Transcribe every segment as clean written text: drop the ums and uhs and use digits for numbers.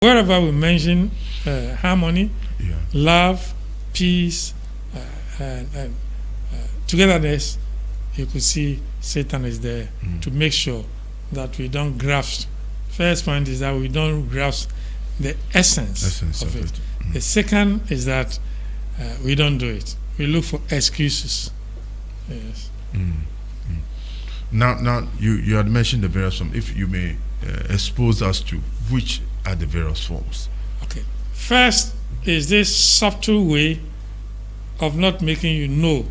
Wherever we mention harmony, love, peace, and togetherness, you could see Satan is there to make sure that we don't grasp. First point is that we don't grasp the essence of it. The second is that we don't do it. We look for excuses. Yes. Now you had mentioned the various forms. If you may expose us to which are the various forms. Okay. First is this subtle way of not making you know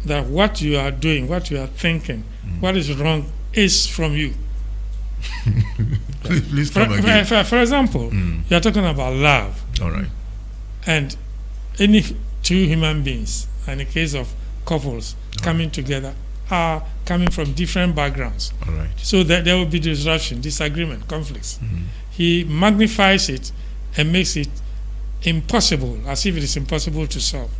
that what you are doing, what you are thinking, what is wrong is from you. Please come again. For example, you are talking about love. All right. And any two human beings, in the case of couples coming together, are coming from different backgrounds. All right. So that there will be disruption, disagreement, conflicts. He magnifies it and makes it impossible, as if it is impossible to solve.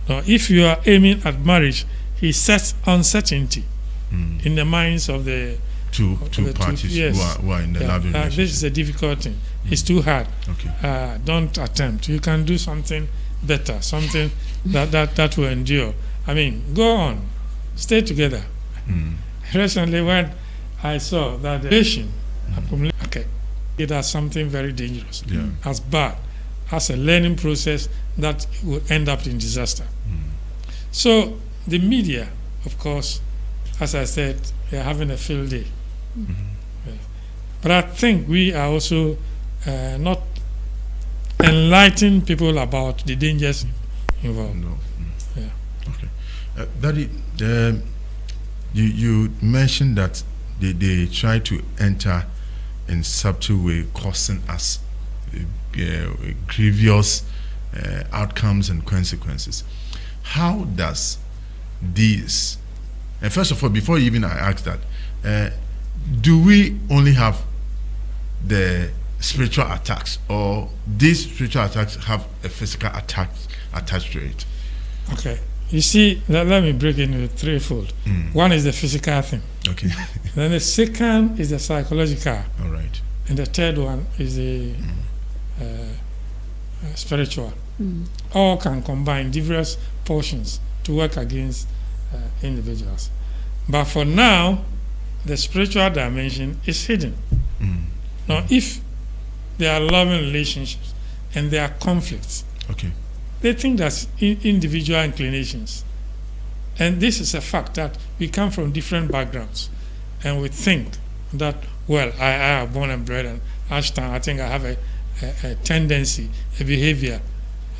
Now, if you are aiming at marriage, he sets uncertainty in the minds of the two parties who are in the loving relationship. This is a difficult thing. It's too hard. Okay. Don't attempt. You can do something better, something that will endure. I mean, go on. Stay together. Recently, when I saw that the relation, it has something very dangerous, as bad, as a learning process that will end up in disaster. So the media, of course, as I said, they are having a field day. But I think we are also not enlightening people about the dangers involved. No. Okay. Daddy, you mentioned that they try to enter in subtle way, causing us grievous outcomes and consequences. How does these, and first of all, before even I ask that, do we only have the spiritual attacks, or these spiritual attacks have a physical attack attached to it? Okay. You see, let me break it into threefold. One is the physical thing. Okay. Then the second is the psychological. All right. And the third one is the spiritual. All can combine diverse portions to work against individuals. But for now, the spiritual dimension is hidden. Now, if there are loving relationships and there are conflicts, they think that's individual inclinations. And this is a fact that we come from different backgrounds. And we think that, well, I am born and bred in Ashton. I think I have a tendency, a behavior.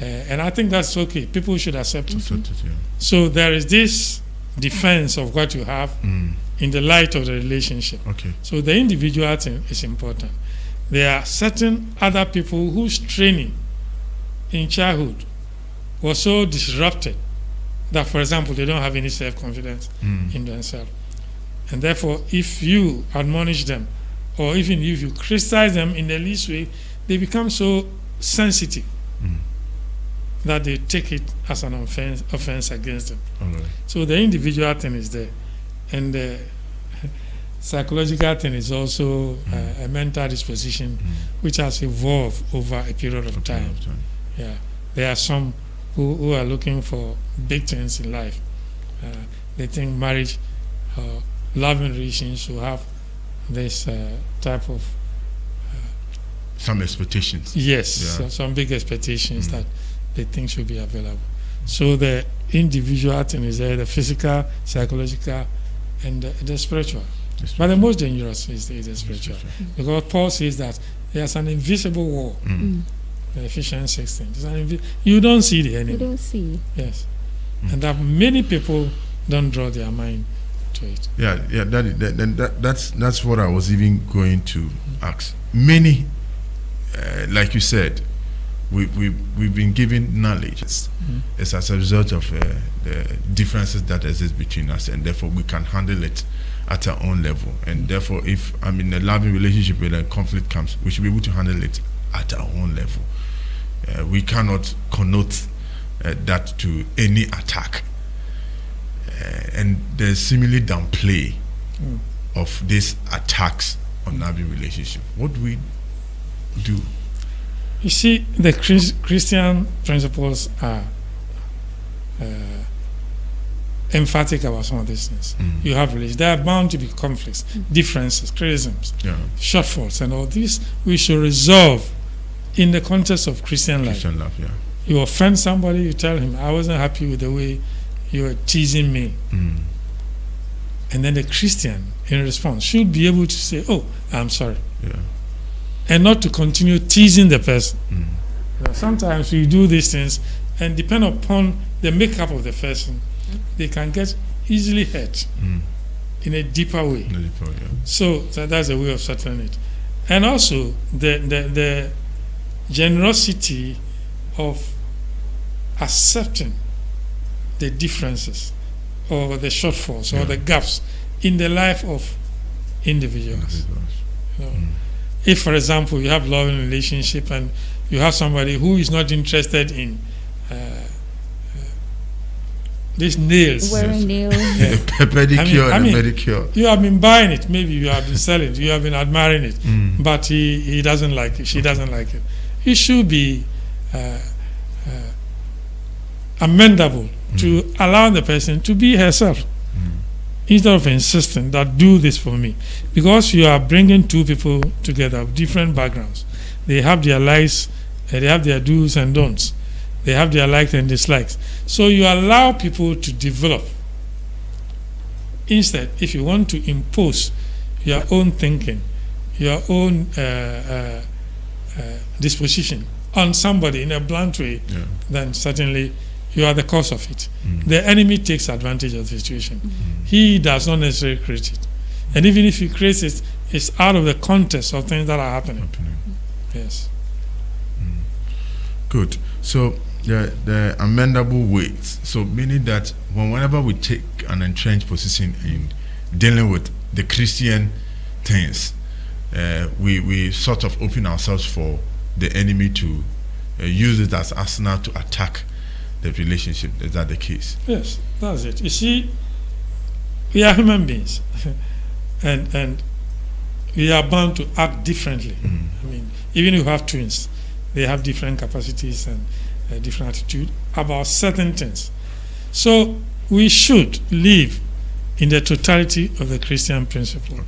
And I think that's okay. People should accept it. So there is this defense of what you have in the light of the relationship. So the individual thing is important. There are certain other people whose training in childhood was so disrupted that, for example, they don't have any self-confidence in themselves. And therefore, if you admonish them, or even if you criticize them in the least way, they become so sensitive that they take it as an offense against them. So the individual thing is there. And the psychological thing is also a mental disposition which has evolved over a period of time. Yeah, there are some who are looking for big things in life. They think marriage, loving relations will have this type of some expectations. Yes, some big expectations that they think should be available. So the individual thing is there, the physical, psychological, and the spiritual. But the most dangerous is the spiritual. Because Paul says that there's an invisible war. Ephesians 16. You don't see the enemy. You don't see. Yes. And that many people don't draw their mind to it. That's what I was even going to ask. Many, like you said, we've been given knowledge. It's as a result of the differences that exist between us, and therefore we can handle it at our own level. And therefore, if I'm in a loving relationship where a conflict comes, we should be able to handle it at our own level. We cannot connote that to any attack. And there's seemingly downplay of these attacks on loving relationship. What do we do? You see, the Christian principles are emphatic about some of these things. You have religion. There are bound to be conflicts, differences, criticisms, shortfalls, and all this we should resolve in the context of Christian life. Christian life, yeah. You offend somebody, you tell him, I wasn't happy with the way you were teasing me. And then the Christian, in response, should be able to say, oh, I'm sorry. Yeah. And not to continue teasing the person. Sometimes we do these things, and depend upon the makeup of the person, they can get easily hurt in a deeper way. So that's a way of settling it. And also the generosity of accepting the differences or the shortfalls or the gaps in the life of individuals. You know, if, for example, you have loving relationship and you have somebody who is not interested in these nails, wearing nails, pedicure and pedicure. You have been buying it, maybe you have been selling it, you have been admiring it, but he doesn't like it, she doesn't like it. It should be amendable to allow the person to be herself instead of insisting that do this for me, because you are bringing two people together of different backgrounds. They have their likes, they have their do's and don'ts, they have their likes and dislikes. So you allow people to develop. Instead, if you want to impose your own thinking, your own disposition on somebody in a blunt way, then certainly you are the cause of it. The enemy takes advantage of the situation. He does not necessarily create it. And even if he creates it, it's out of the context of things that are happening. Yes. Good. So the amendable ways. So meaning that whenever we take an entrenched position in dealing with the Christian things, we sort of open ourselves for the enemy to use it as arsenal to attack the relationship. Is that the case? Yes, that's it. You see, we are human beings, and we are bound to act differently. I mean, even if you have twins, they have different capacities and different attitude about certain things. So we should live in the totality of the Christian principle.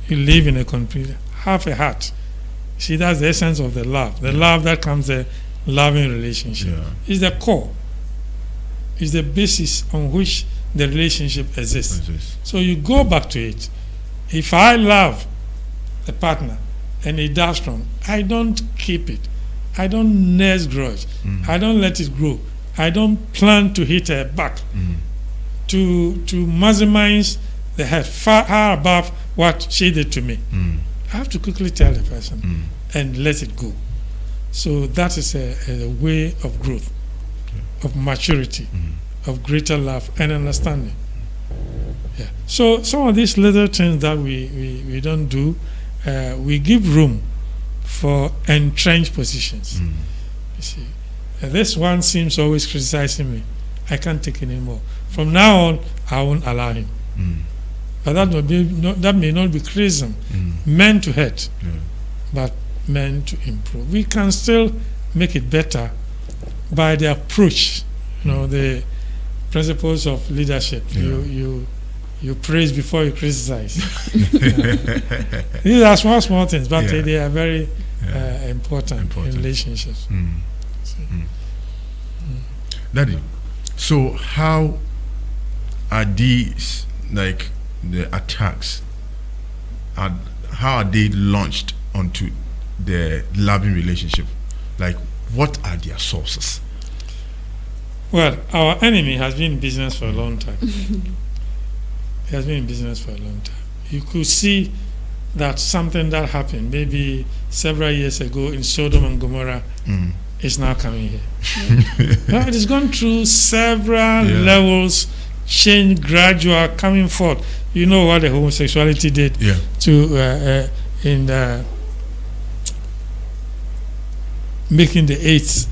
You live in a complete, have a heart. See, that's the essence of the love. The love that comes the loving relationship is the core. Is the basis on which the relationship exists. So you go back to it. If I love a partner and it does wrong, I don't keep it. I don't nurse grudge. I don't let it grow. I don't plan to hit her back to maximize the hurt far above what she did to me. I have to quickly tell the person and let it go. So that is a way of growth, of maturity, of greater love and understanding. So some of these little things that we don't do, we give room for entrenched positions. You see, this one seems always criticizing me. I can't take it anymore. From now on, I won't allow him. But that may not be criticism meant to hurt, but meant to improve. We can still make it better by the approach, the principles of leadership. You praise before you criticize. These are small things, but they are very important in relationships. Daddy, so how are these, like the attacks, how are they launched onto the loving relationship? Like, what are their sources? Well, our enemy has been in business for a long time. He has been in business for a long time. You could see that something that happened maybe several years ago in Sodom and Gomorrah is now coming here. Well, it has gone through several levels, change, gradual, coming forth. You know what the homosexuality did to in making the AIDS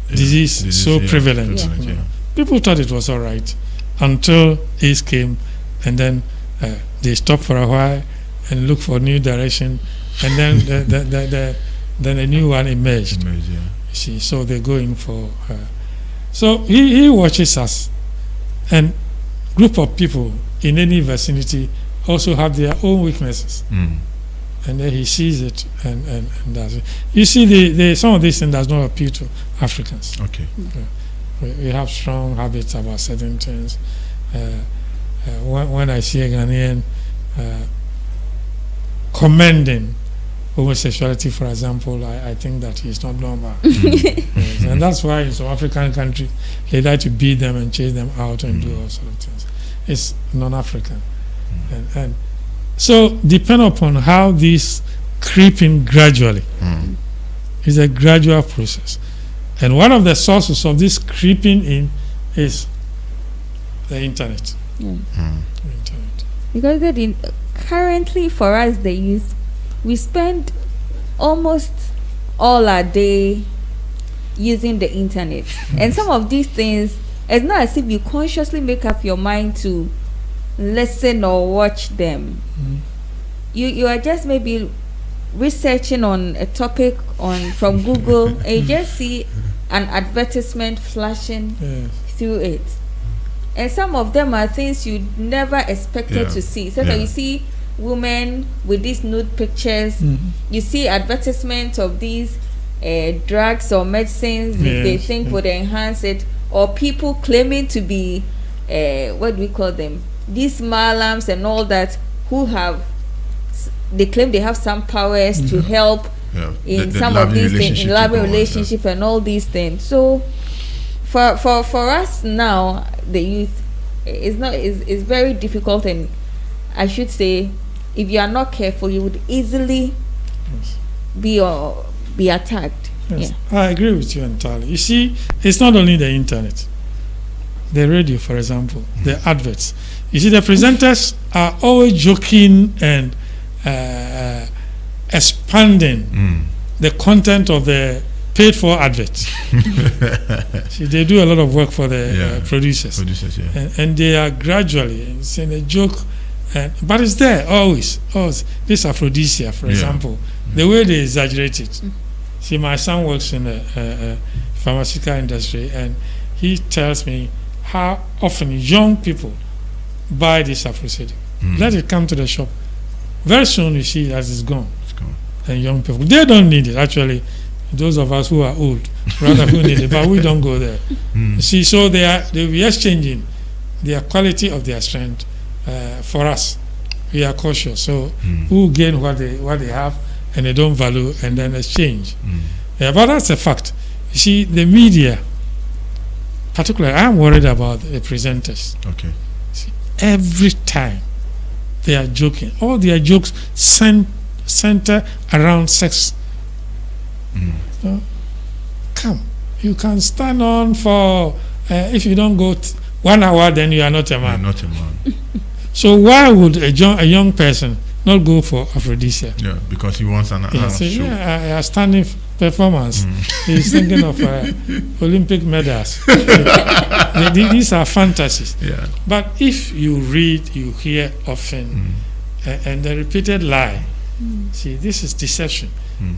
disease so prevalent. People thought it was all right until AIDS came, and then they stopped for a while and looked for new direction, and then then a new one emerged. Yeah. You see, so they go in for. So he watches us, and group of people in any vicinity also have their own weaknesses, and then he sees it and does it. You see, the some of these things does not appeal to Africans. Okay. We have strong habits about certain things. When I see a Ghanaian commending homosexuality, for example, I think that he's not normal. Yes, and that's why in some African countries they like to beat them and chase them out and do all sort of things. It's non-African. And so depend upon how these creep in gradually. It's a gradual process. And one of the sources of this creeping in is the internet. Yeah. The internet. Because currently for us, the youth, we spend almost all our day using the internet. And some of these things, it's not as if you consciously make up your mind to listen or watch them. You are just maybe researching on a topic from Google, and you just see an advertisement flashing through it. And some of them are things you never expected to see. So that you see women with these nude pictures, you see advertisements of these drugs or medicines they think would enhance it, or people claiming to be what do we call them, these malams and all that, who have, they claim they have some powers to help in some of these things, in loving relationship and all these things. So for us now, the youth, is very difficult, and I should say, if you are not careful, you would easily be attacked. Yes, I agree with you entirely. You see, it's not only the internet, the radio, for example, the adverts. You see, the presenters are always joking and expanding the content of the paid-for adverts. See, they do a lot of work for the producers. And they are gradually saying a joke, but it's there always. This aphrodisia, for example, the way they exaggerate it. See, my son works in the pharmaceutical industry, and he tells me how often young people buy this aphrodisiac. Let it come to the shop. Very soon you see that it's gone. And young people, they don't need it. Actually, those of us who are old, rather who need it, but we don't go there. You see, so they'll be exchanging their quality of their strength for us. We are cautious, so who gain what they have and they don't value, and then exchange. But that's a fact. You see, the media, particularly, I'm worried about the presenters. Okay. See, every time they are joking, all their jokes center around sex. Come, you can stand on for if you don't go 1 hour, then you are not a man. You're not a man. So why would a young person not go for aphrodisia? Yeah, because he wants an show. A standing performance. He's thinking of Olympic medals. These are fantasies. Yeah. But if you read, you hear often, and the repeated lie, see, this is deception,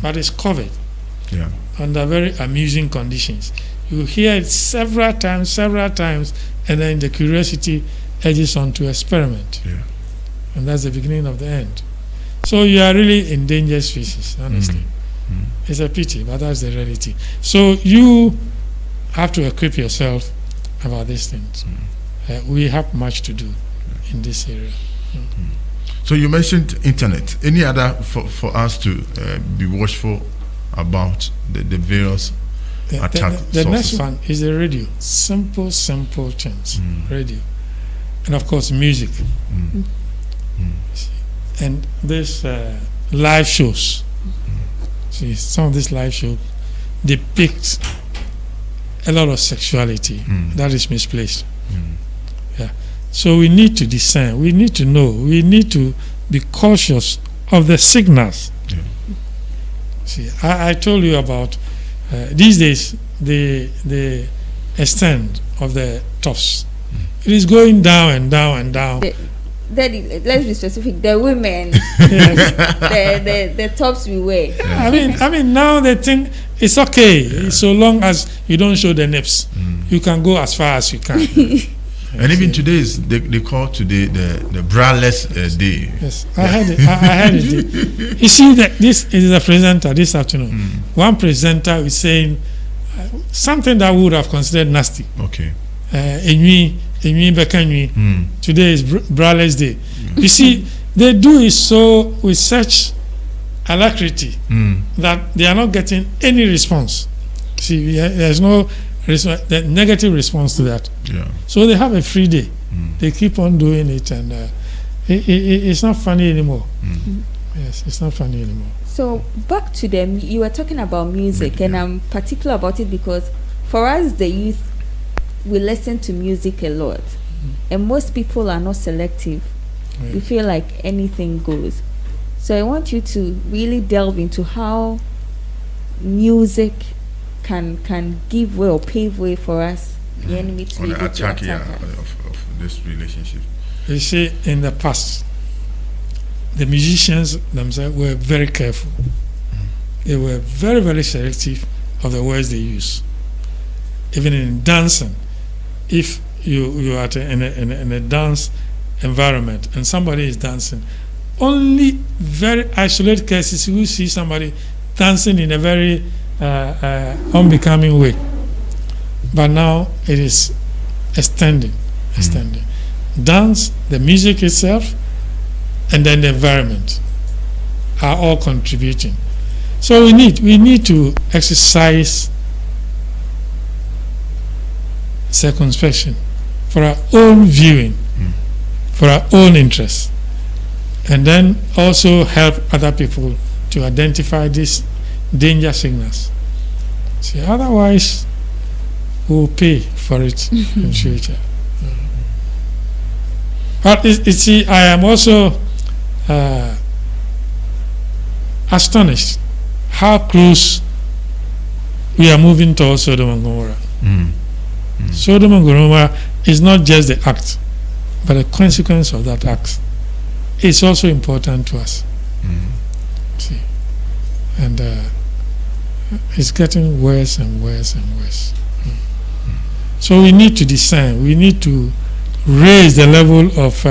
but it's covered under very amusing conditions. You hear it several times, and then the curiosity edges on to experiment. And that's the beginning of the end. So you are really endangered species, honestly. It's a pity, but that's the reality. So you have to equip yourself about these things. We have much to do in this area. So you mentioned internet. Any other for us to be watchful about the various attack the sources? next one is the radio. Simple things. Radio. And of course music. And this live shows. See, some of these live shows depict a lot of sexuality that is misplaced. So we need to discern, we need to know, we need to be cautious of the signals. See, I told you about these days the extent of the tops. It is going down and down and down. let's be specific. The women, the tops we wear. I mean, now they think it's okay so long as you don't show the nips. You can go as far as you can. And even today, they call today the braless day. Yes, I heard it. I heard it. You see, this is a presenter this afternoon. One presenter is saying something that we would have considered nasty. Okay. Today is braless day. You see, they do it so with such alacrity that they are not getting any response. See, there's no the negative response to that. Yeah. So they have a free day. They keep on doing it, and it's not funny anymore. Yes, it's not funny anymore. So back to them, you were talking about music, and I'm particular about it because for us, the youth, we listen to music a lot, and most people are not selective. We feel like anything goes. So I want you to really delve into how music can give way or pave way for us, the enemy, to be able to attack of this relationship. You see, in the past, the musicians themselves were very careful. They were very, very selective of the words they use. Even in dancing, if you are in a dance environment and somebody is dancing, only very isolated cases you will see somebody dancing in a very unbecoming way. But now it is extending. Dance, the music itself, and then the environment are all contributing. So we need to exercise circumspection for our own viewing, for our own interests, and then also help other people to identify these danger signals. See, otherwise we'll pay for it in future. But you see, I am also astonished how close we are moving towards Sodom and Gomorrah. Sodom and Gomorrah is not just the act, but the consequence of that act. It's also important to us. See, and it's getting worse and worse and worse. So we need to discern. We need to raise the level of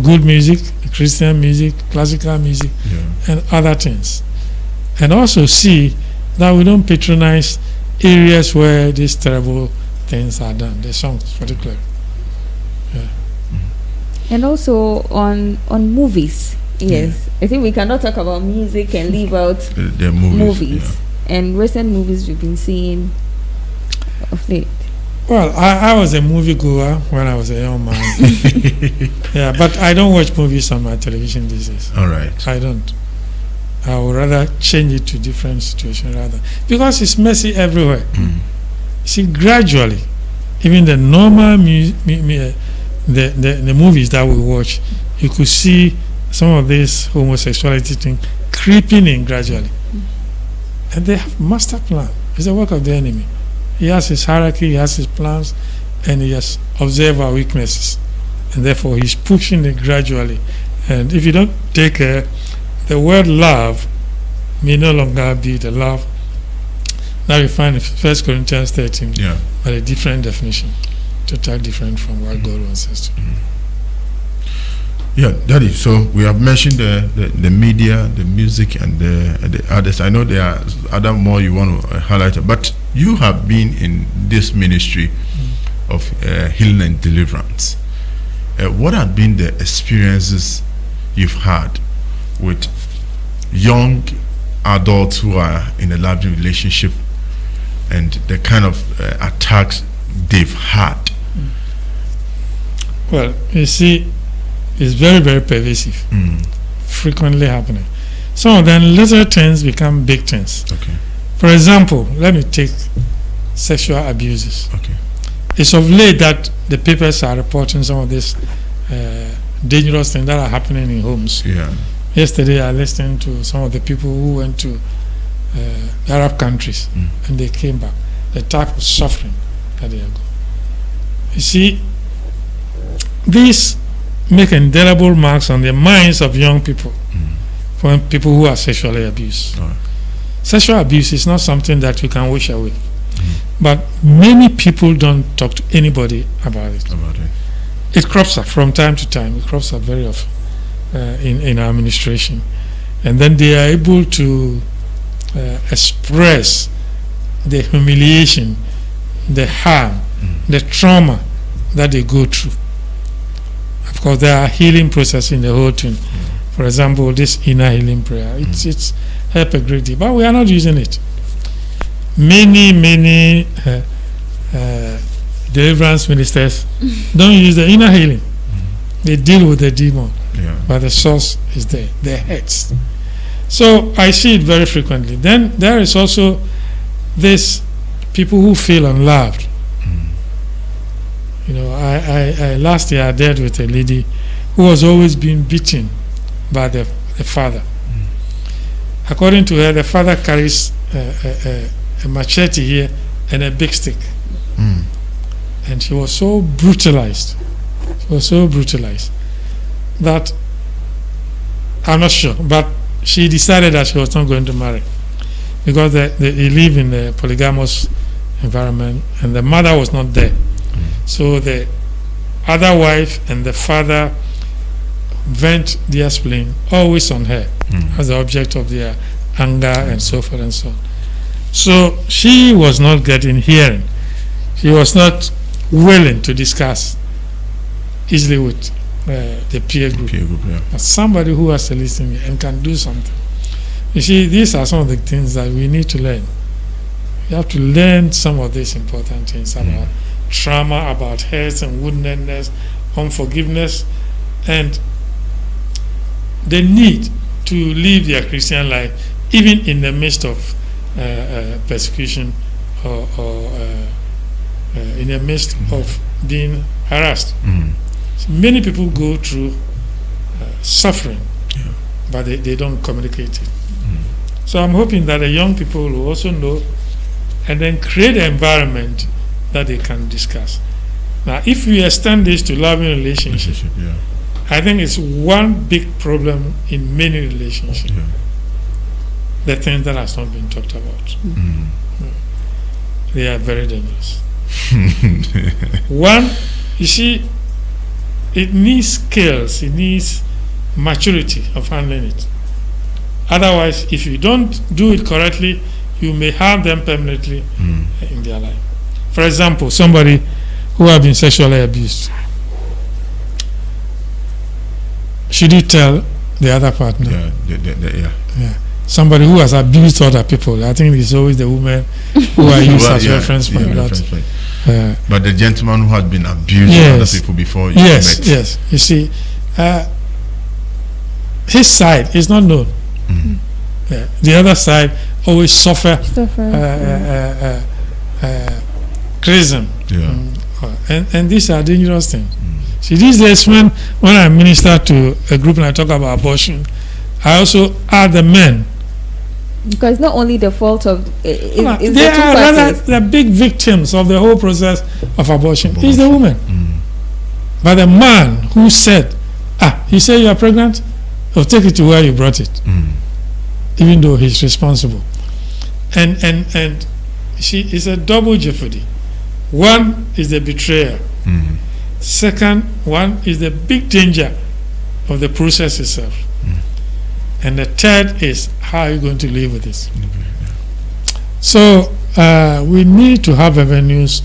good music, Christian music, classical music, and other things, and also see that we don't patronize areas where these terrible things are done. The songs, particularly. And also on movies. Yes, I think we cannot talk about music and leave out the movies. And recent movies we've been seeing of late. Well, I was a movie goer when I was a young man. Yeah, but I don't watch movies on my television these days. All right. I don't. I would rather change it to different situation rather, because it's messy everywhere. See, gradually, even the normal the movies that we watch, you could see some of this homosexuality thing creeping in gradually. And they have master plan. It's the work of the enemy. He has his hierarchy, he has his plans, and he has observed our weaknesses. And therefore he's pushing it gradually. And if you don't take care, the word love may no longer be the love that we find in 1 Corinthians 13, but a different definition, totally different from what God wants us to do. Yeah, Daddy, so we have mentioned the media, the music, and the others. I know there are other more you want to highlight, but you have been in this ministry of healing and deliverance. What have been the experiences you've had with young adults who are in a loving relationship and the kind of attacks they've had? Well, you see, it's very, very pervasive, frequently happening. Some of them little things become big things. Okay. For example, let me take sexual abuses. Okay. It's of late that the papers are reporting some of these dangerous things that are happening in homes. Yeah. Yesterday, I listened to some of the people who went to Arab countries and they came back. The type of suffering that they are going. You see, these make indelible marks on the minds of young people, for people who are sexually abused. Sexual abuse is not something that you can wish away. But many people don't talk to anybody about it. It crops up from time to time. It crops up very often in our administration. And then they are able to express the humiliation, the harm, the trauma that they go through. Of course, there are healing processes in the whole thing. For example, this inner healing prayer, it's helped a great deal, but we are not using it. Many deliverance ministers don't use the inner healing. They deal with the demon, but the source is there, their heads. So I see it very frequently. Then there is also this people who feel unloved. You know, I last year I dealt with a lady who was always being beaten by the father. According to her, the father carries a machete here and a big stick. And she was so brutalized. That I'm not sure, but she decided that she was not going to marry because they live in a polygamous environment and the mother was not there. So the other wife and the father vent their spleen always on her as the object of their anger and so forth and so on. So she was not getting hearing. She was not willing to discuss easily with the peer group. But somebody who has to listen and can do something. You see, these are some of the things that we need to learn. We have to learn some of these important things about trauma, about hurt and woundedness, unforgiveness, and the need to live their Christian life even in the midst of persecution or in the midst of being harassed. So many people go through suffering, but they don't communicate it. So I'm hoping that the young people will also know and then create an environment that they can discuss. Now, if we extend this to loving relationships, I think it's one big problem in many relationships. The things that has not been talked about. They are very dangerous. One, you see, it needs skills, it needs maturity of handling it. Otherwise, if you don't do it correctly, you may harm them permanently in their life. For example, somebody who has been sexually abused, should you tell the other partner? Somebody who has abused other people, I think it's always the women who are used as reference point. But the gentleman who had been abused other people before you met. Yes. You see, his side is not known. The other side always suffer criticism. And these are dangerous things. See, these days when I minister to a group and I talk about abortion, I also add the men. Because not only the fault of they are rather the big victims of the whole process of abortion is the woman. But the man who said, you say you are pregnant, take it to where you brought it, even though he's responsible. And she is a double jeopardy. One is the betrayer. Second one is the big danger of the process itself. And the third is, how are you going to live with this? So we need to have avenues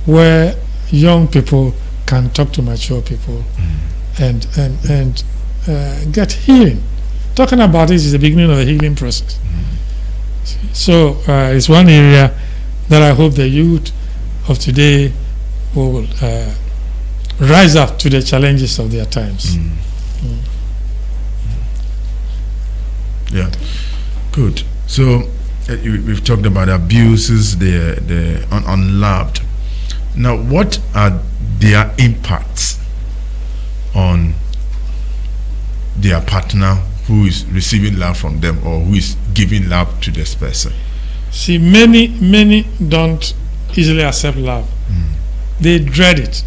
where young people can talk to mature people and get healing. Talking about this is the beginning of the healing process. So it's one area that I hope the youth of today will rise up to the challenges of their times. Yeah, good. So we've talked about abuses, the unloved. Now, what are their impacts on their partner who is receiving love from them or who is giving love to this person? See, many don't easily accept love. They dread it.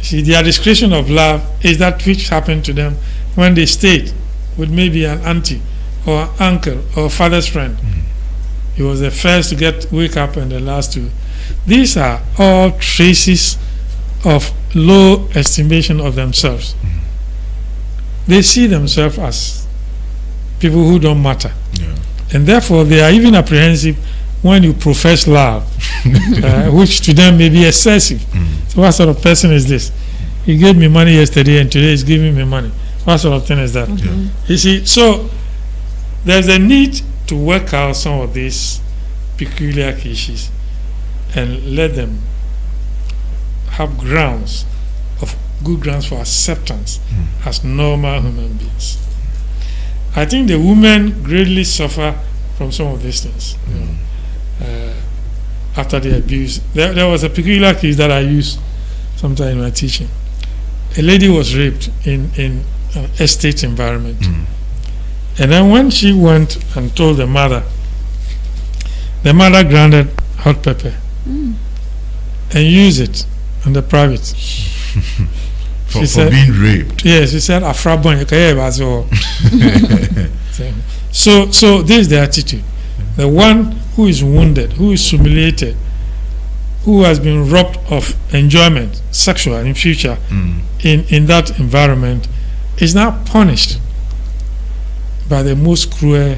See, their description of love is that which happened to them when they stayed with maybe an auntie or an uncle or father's friend. He was the first to wake up and the last to. These are all traces of low estimation of themselves. They see themselves as people who don't matter. Yeah. And therefore they are even apprehensive when you profess love, which to them may be excessive. So what sort of person is this? He gave me money yesterday and today he's giving me money. What sort of thing is that? Yeah. You see, so there's a need to work out some of these peculiar cases and let them have grounds of good grounds for acceptance as normal human beings. I think the women greatly suffer from some of these things. You know, after the abuse, there was a peculiar case that I used sometime in my teaching. A lady was raped in an estate environment, and then when she went and told the mother grounded hot pepper and used it in the private. For being raped. Yes, she said, "Afrabon, so this is the attitude. The one who is wounded, who is humiliated, who has been robbed of enjoyment, sexual in future, in that environment, is now punished by the most cruel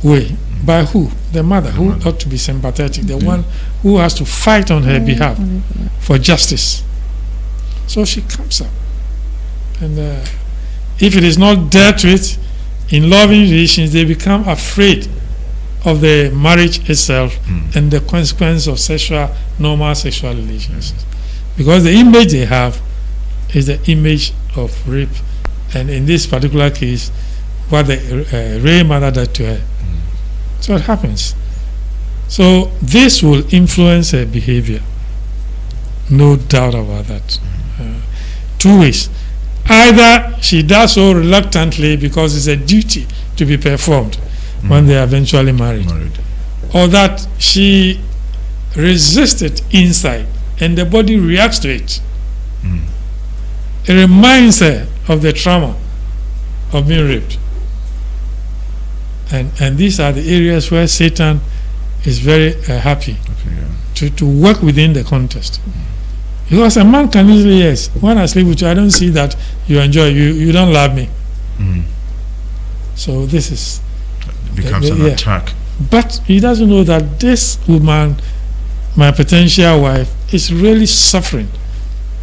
way. By who? The mother, who ought to be sympathetic, the one who has to fight on her behalf for justice. So she comes up. And if it is not dealt with in loving relations, they become afraid of the marriage itself and the consequence of normal sexual relations. Because the image they have is the image of rape. And in this particular case, what the rape mother did to her. So it happens. So this will influence her behavior. No doubt about that. Two ways. Either she does so reluctantly because it's a duty to be performed when they are eventually married. Or that she resists it inside and the body reacts to it. It reminds her of the trauma of being raped. And these are the areas where Satan is very happy to work within the context. Because a man can easily, yes, when I sleep with you, I don't see that you enjoy, you don't love me. So this is... It becomes an attack. But he doesn't know that this woman, my potential wife, is really suffering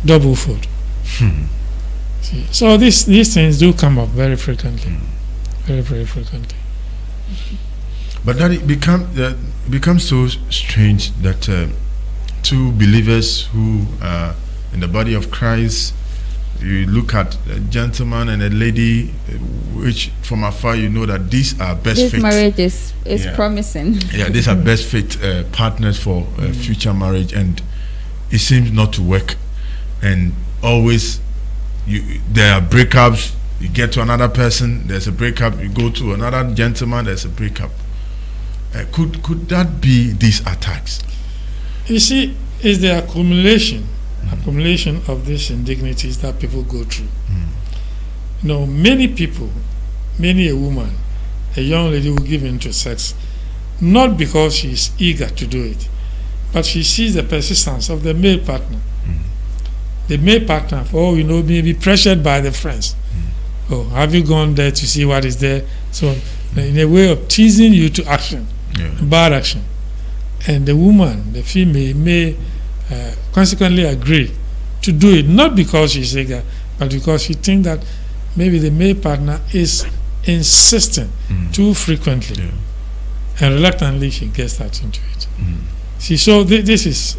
double fold. See? So these things do come up very frequently. Very, very frequently. But that it becomes so strange that two believers who are in the body of Christ, you look at a gentleman and a lady, which from afar you know that these are best fit. This marriage is promising. Yeah, these are best fit partners for future marriage, and it seems not to work. And always there are breakups. You get to another person, there's a breakup. You go to another gentleman, there's a breakup. Could that be these attacks? You see, it's the accumulation of these indignities that people go through. You know, many people, many a woman, a young lady will give into sex, not because she is eager to do it, but she sees the persistence of the male partner. The male partner, for all we know, may be pressured by the friends. Oh, have you gone there to see what is there? So, in a way of teasing you to action, bad action. And the woman, the female, may consequently agree to do it, not because she's eager, but because she thinks that maybe the male partner is insistent too frequently. And reluctantly she gets that into it. See, so this is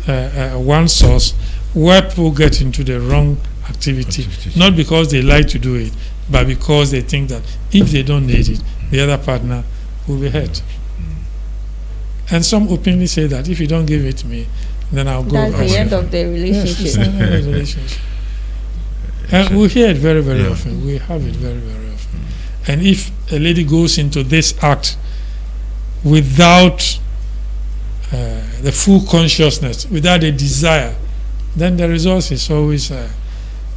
one source where people get into the wrong activity, not because they like to do it, but because they think that if they don't need it, the other partner will be hurt. And some openly say that if you don't give it to me, then I'll go. That's the end of the relationship. Yes, it's the end of the relationship. And we hear it very, very often. We have it very, very often. And if a lady goes into this act without the full consciousness, without a desire then the result is always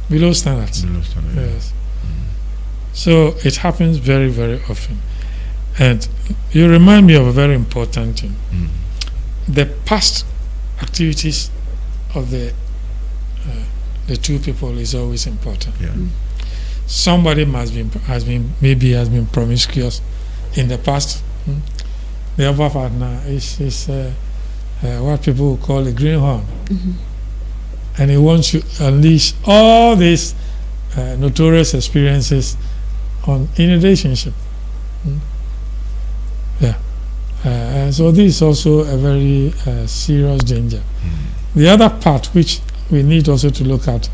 below standards. Below standard, yeah. Yes. So it happens very, very often. And you remind me of a very important thing. The past activities of the two people is always important. Yeah. Somebody has been promiscuous in the past. The other partner is what people would call a greenhorn, and he wants to unleash all these notorious experiences in a relationship. So this is also a very serious danger. The other part which we need also to look at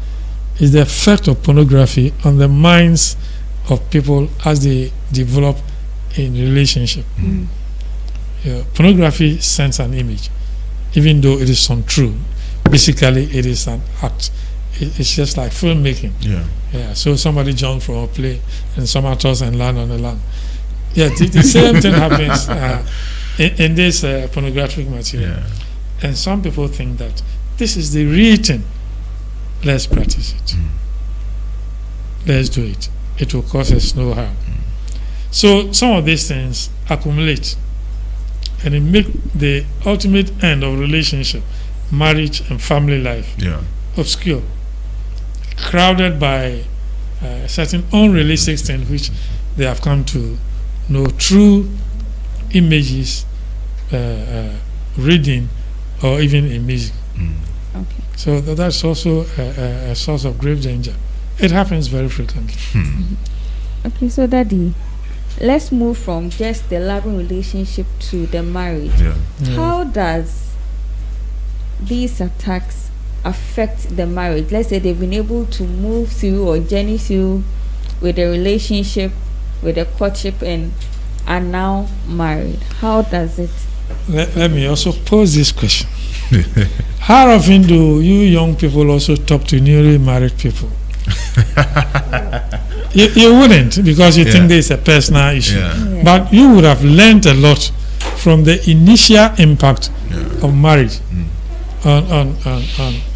is the effect of pornography on the minds of people as they develop in relationship. Pornography sends an image, even though it is untrue. Basically, it is an act. It's just like filmmaking. So somebody jumped from a plane and someone toss and land on the land. The same thing happens in this pornographic material. And some people think that this is the real thing. Let's practice it. Let's do it. It will cause us no harm. So some of these things accumulate, and it make the ultimate end of relationship, marriage and family life obscure, crowded by certain unrealistic things which they have come to know through images, reading, or even in music. So that's also a source of grave danger. It happens very frequently. Okay, so Daddy, let's move from just the loving relationship to the marriage. How does these attacks affect the marriage? Let's say they've been able to move through or journey through with the relationship, with the courtship, and are now married. How does it? Let me also pose this question. How often do you young people also talk to newly married people? You wouldn't, because you think there's a personal issue. But you would have learned a lot from the initial impact of marriage on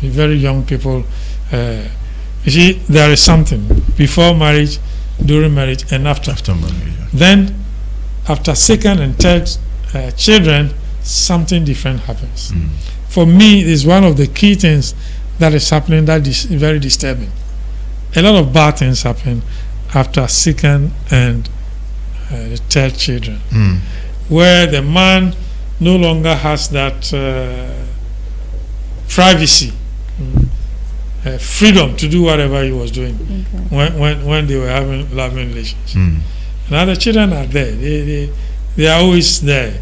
very young people. You see, there is something before marriage, during marriage, and after. After marriage. Then, after second and third children, something different happens. For me, it's one of the key things that is happening that is very disturbing. A lot of bad things happen after second and the third children, where the man no longer has that privacy, freedom to do whatever he was doing when they were having loving relations. Now the children are there; they are always there.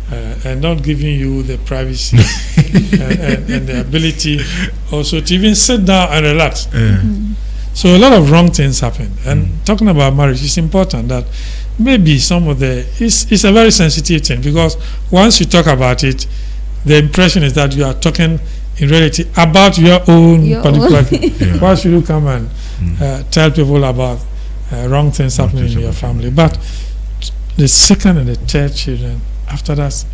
And not giving you the privacy and the ability also to even sit down and relax. So a lot of wrong things happen. And talking about marriage, it's important that maybe some of it's a very sensitive thing, because once you talk about it, the impression is that you are talking in reality about your own particular thing. Why should you come and tell people about wrong things happening in your family? But the second and the third children, after that,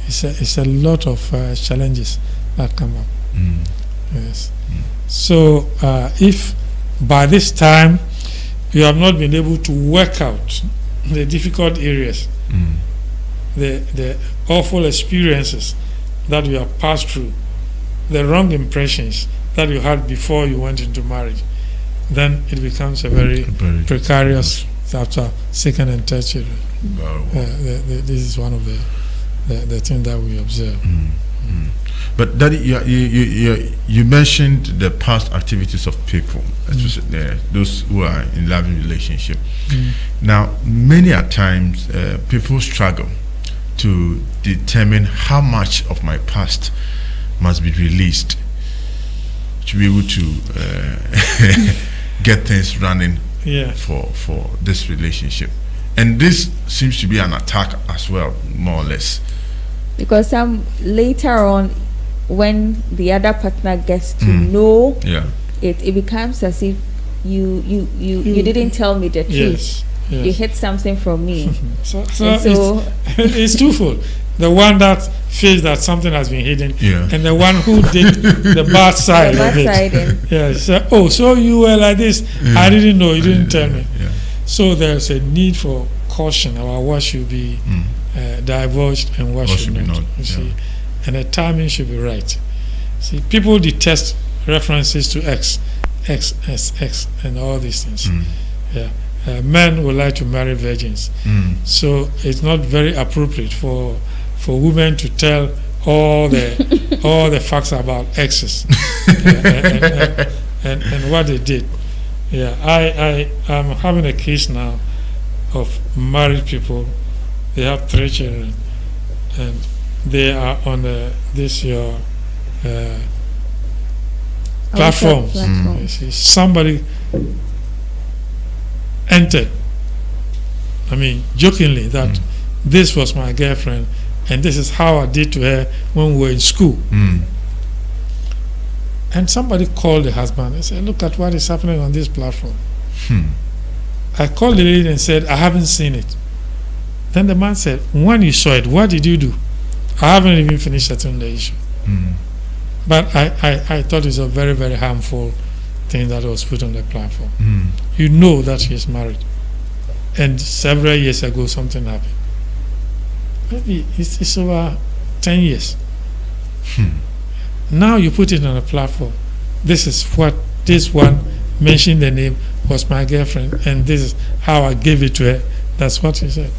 it's a lot of challenges that come up. Yes. So if by this time you have not been able to work out the difficult areas, the awful experiences that you have passed through, the wrong impressions that you had before you went into marriage, then it becomes a very precarious after second and third children. This is one of the things that we observe. But Daddy, you mentioned the past activities of people, especially those who are in loving relationship. Now, many a times people struggle to determine how much of my past must be released to be able to get things running for this relationship. And this seems to be an attack as well, more or less. Because later on, when the other partner gets to know it becomes as if you didn't tell me the truth. Yes. you hid something from me. So And so it's twofold. The one that feels that something has been hidden, Yeah. and the one who did the bad side the of it. backside and Yes. So you were like this. I didn't know. You didn't tell me. Yeah. So there's a need for caution about what should be divulged and what should not. You yeah. see, and the timing should be right. See, people detest references to X, and all these things. Yeah. Men would like to marry virgins, so it's not very appropriate for women to tell all the facts about exes and what they did. Yeah, I am having a case now of married people. They have 3 children, and they are on this your platform. You see, somebody entered, jokingly, that this was my girlfriend and this is how I did to her when we were in school. And somebody called the husband and said, look at what is happening on this platform. I called the lady and said, I haven't seen it. Then the man said, when you saw it, what did you do? I haven't even finished settling the issue. But I thought it was a very, very harmful thing that was put on the platform. You know that she's married, and several years ago something happened. Maybe it's over 10 years. Now you put it on a platform. This is what this one mentioned, the name was my girlfriend, and this is how I gave it to her. That's what he said.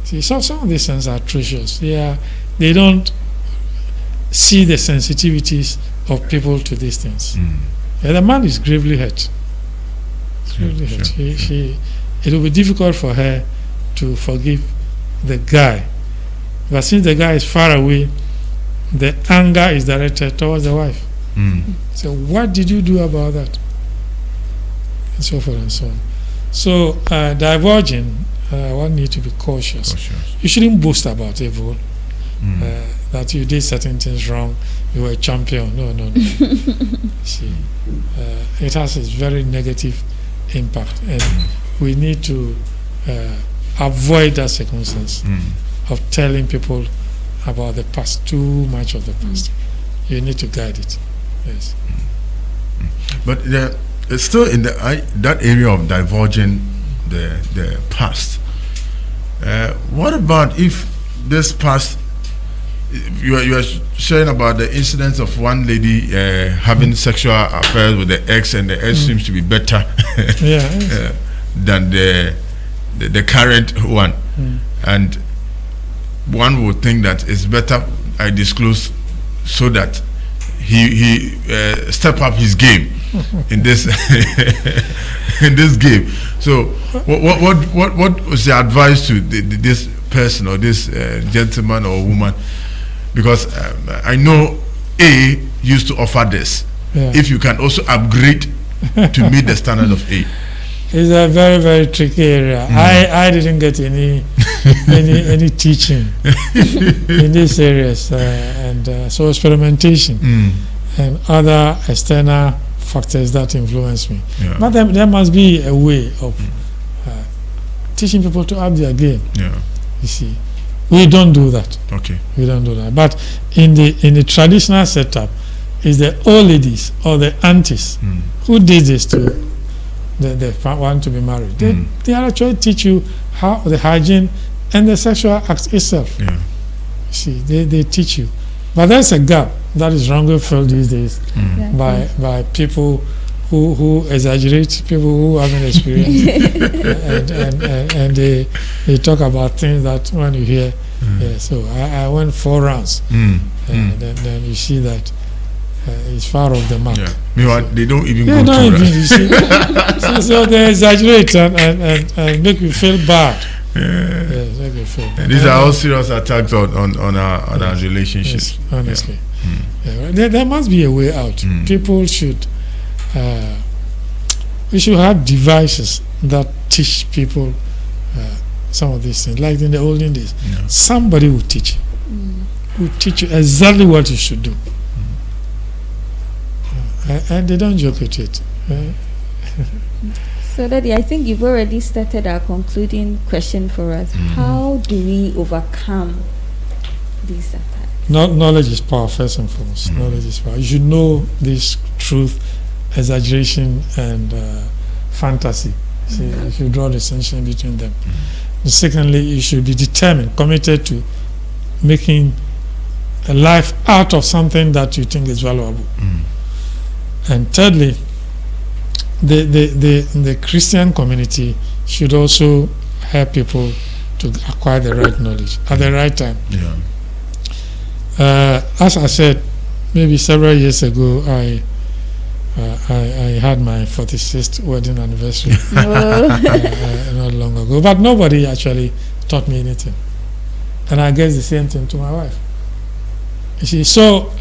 See, so some of these things are treasures. They don't see the sensitivities of people to these things. Yeah, the man is gravely hurt. Gravely hurt. It will be difficult for her to forgive the guy. But since the guy is far away, the anger is directed towards the wife. So what did you do about that? And so forth and so on. So diverging, one need to be cautious. You shouldn't boast about evil. That you did certain things wrong, you were a champion. No. See, it has a very negative impact, and we need to avoid that circumstance of telling people about the past, too much of the past. You need to guide it. Yes. But it's still in that area of divulging the past. What about if this past? You are sharing about the incidents of one lady having sexual affairs with the ex, and the ex seems to be better than the current one, and one would think that it's better I disclose so that he step up his game in this in this game. So what was the advice to this person or this gentleman or woman? Because I know A used to offer this. If you can also upgrade to meet the standard of A. It's a very, very tricky area. I didn't get any teaching in these areas, and so experimentation and other external factors that influence me. But there must be a way of teaching people to up their game. You see. We don't do that. We don't do that. But in the traditional setup, is the old ladies or the aunties who did this to the one to be married. They actually teach you how the hygiene and the sexual act itself. See, they teach you. But there's a gap that is wrongly filled these days by people who exaggerate, people who haven't experienced, and they talk about things that when you hear, so I went 4 rounds, and then you see that it's far off the mark. Meanwhile, they don't even go through that. You see. so they exaggerate and make you feel bad. Make you feel bad. These are all serious attacks on our relationships. Yes, honestly. There must be a way out. People should we should have devices that teach people some of these things. Like in the olden days, somebody will teach you. Will teach you exactly what you should do. And they don't joke with it. So, Daddy, I think you've already started our concluding question for us. How do we overcome these attacks? Knowledge is power, first and foremost. Knowledge is power. You should know this truth, exaggeration, and fantasy. See, you should draw the distinction between them. And secondly, you should be determined, committed to making a life out of something that you think is valuable. And thirdly, the Christian community should also help people to acquire the right knowledge at the right time. As I said, maybe several years ago, I had my 46th wedding anniversary not long ago, but nobody actually taught me anything, and I guess the same thing to my wife. You see, so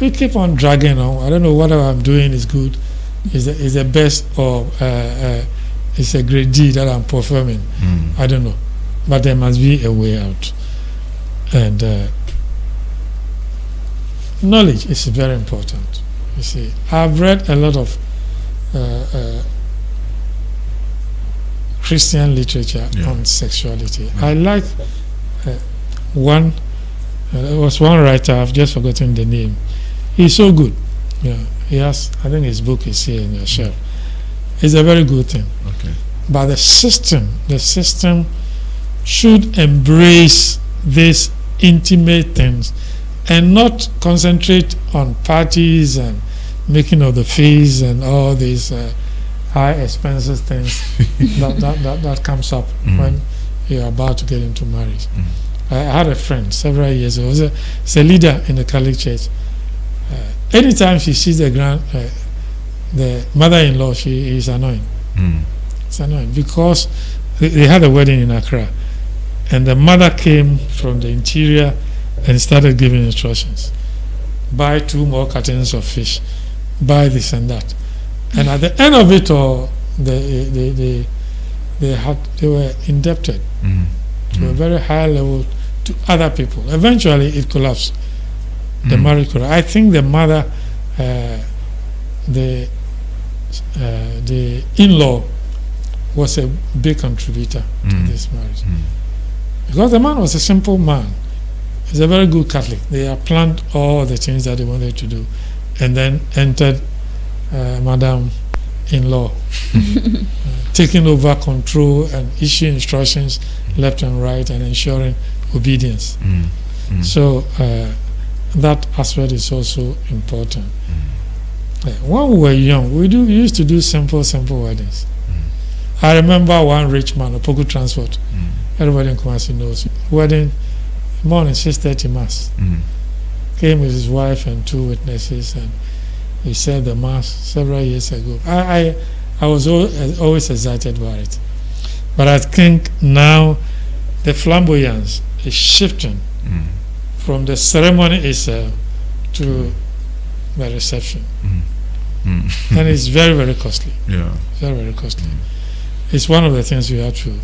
we keep on dragging on. I don't know whatever I'm doing is good, is the best, or it's a great deed that I'm performing. I don't know, but there must be a way out, and knowledge is very important. You see, I've read a lot of Christian literature on sexuality. I like one. There was one writer, I've just forgotten the name. He's so good. Yeah, he has. I think his book is here in your shelf. It's a very good thing. Okay. But the system should embrace these intimate things and not concentrate on parties and making of the fees and all these high expenses things that comes up when you're about to get into marriage. I had a friend several years ago. He's a leader in the Catholic Church. Anytime she sees the mother-in-law, she is annoying. It's annoying because they had a wedding in Accra, and the mother came from the interior and started giving instructions. Buy 2 more cartons of fish. Buy this and that. And at the end of it all, they were indebted to a very high level to other people. Eventually, it collapsed. The marriage collapsed. I think the mother, the in-law, was a big contributor to this marriage, because the man was a simple man. He's a very good Catholic. They have planned all the things that they wanted to do, and then entered Madam in-law, taking over control and issuing instructions left and right and ensuring obedience. So that aspect is also important. When we were young, we used to do simple weddings. I remember one rich man, Opoku Transport. Everybody in Kumasi knows. Wedding, morning 6:30 mass. Came with his wife and 2 witnesses, and he said the mass several years ago. I was always excited about it, but I think now the flamboyance is shifting from the ceremony itself to the reception, and it's very, very costly. Very, very costly. It's one of the things we have to